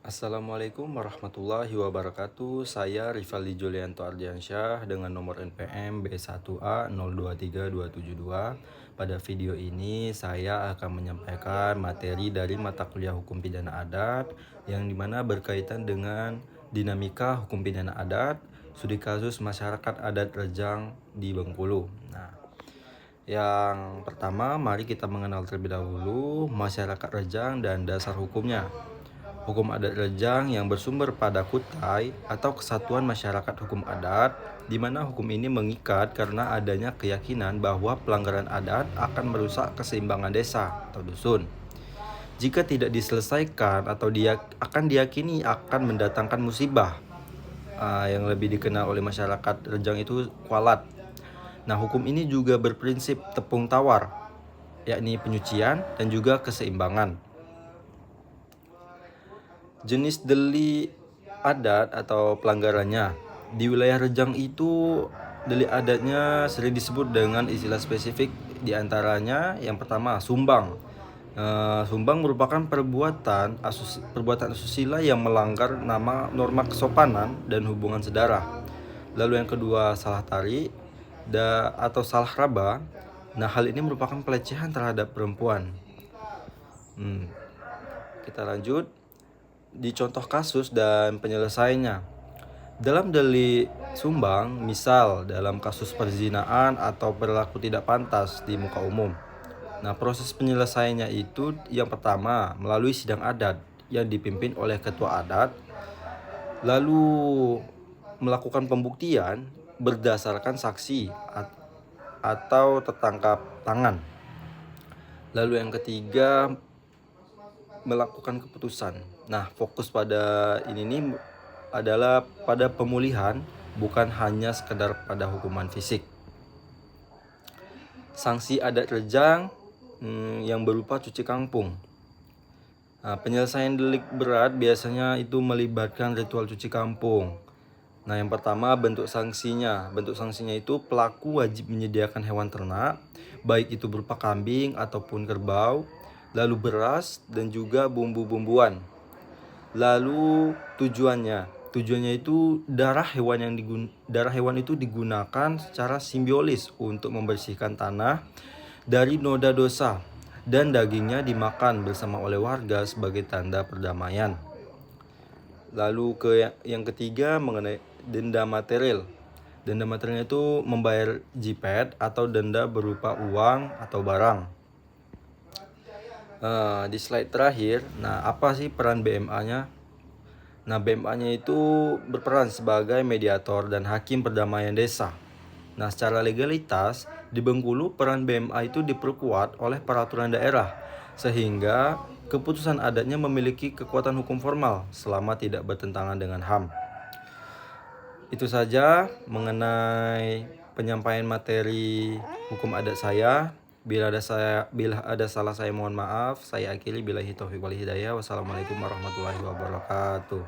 Assalamualaikum warahmatullahi wabarakatuh. Saya Rivaldi Julianto Ardiansyah dengan nomor NPM B1A023272. Pada video ini saya akan menyampaikan materi dari mata kuliah Hukum Pidana Adat yang dimana berkaitan dengan dinamika hukum pidana adat, studi kasus masyarakat adat Rejang di Bengkulu. Yang pertama, mari kita mengenal terlebih dahulu masyarakat Rejang dan dasar hukumnya. Hukum adat Rejang yang bersumber pada kutai atau kesatuan masyarakat hukum adat, di mana hukum ini mengikat karena adanya keyakinan bahwa pelanggaran adat akan merusak keseimbangan desa atau dusun. Jika tidak diselesaikan atau dia akan diyakini akan mendatangkan musibah, yang lebih dikenal oleh masyarakat Rejang itu kualat. Nah, hukum ini juga berprinsip tepung tawar, yakni penyucian dan juga keseimbangan. Jenis delik adat atau pelanggarannya di wilayah Rejang itu, delik adatnya sering disebut dengan istilah spesifik, diantaranya yang pertama sumbang. Sumbang merupakan perbuatan asusila yang melanggar norma kesopanan dan hubungan saudara. Lalu yang kedua salah tarik atau salah raba. Nah, hal ini merupakan pelecehan terhadap perempuan. Kita lanjut di contoh kasus dan penyelesaiannya. Dalam delik sumbang, misal dalam kasus perzinaan atau perilaku tidak pantas di muka umum. Nah, proses penyelesaiannya itu yang pertama melalui sidang adat yang dipimpin oleh ketua adat, lalu melakukan pembuktian berdasarkan saksi atau tertangkap tangan. Lalu yang ketiga melakukan keputusan. Nah, fokus pada ini adalah pada pemulihan, bukan hanya sekedar pada hukuman fisik. Sanksi adat Rejang yang berupa cuci kampung. Nah, penyelesaian delik berat biasanya itu melibatkan ritual cuci kampung. Nah, yang pertama bentuk sanksinya. Bentuk sanksinya itu pelaku wajib menyediakan hewan ternak, baik itu berupa kambing ataupun kerbau, lalu beras dan juga bumbu-bumbuan. Lalu tujuannya itu darah hewan itu digunakan secara simbolis untuk membersihkan tanah dari noda dosa, dan dagingnya dimakan bersama oleh warga sebagai tanda perdamaian. Lalu yang ketiga mengenai denda material. Denda materialnya itu membayar jipet atau denda berupa uang atau barang. Di slide terakhir, apa sih peran BMA-nya? Nah, BMA-nya itu berperan sebagai mediator dan hakim perdamaian desa. Nah, secara legalitas di Bengkulu peran BMA itu diperkuat oleh peraturan daerah, sehingga keputusan adatnya memiliki kekuatan hukum formal selama tidak bertentangan dengan HAM. Itu saja mengenai penyampaian materi hukum adat saya. Bila ada salah saya mohon maaf. Saya akhiri billahi taufiq wal hidayah. Wassalamualaikum warahmatullahi wabarakatuh.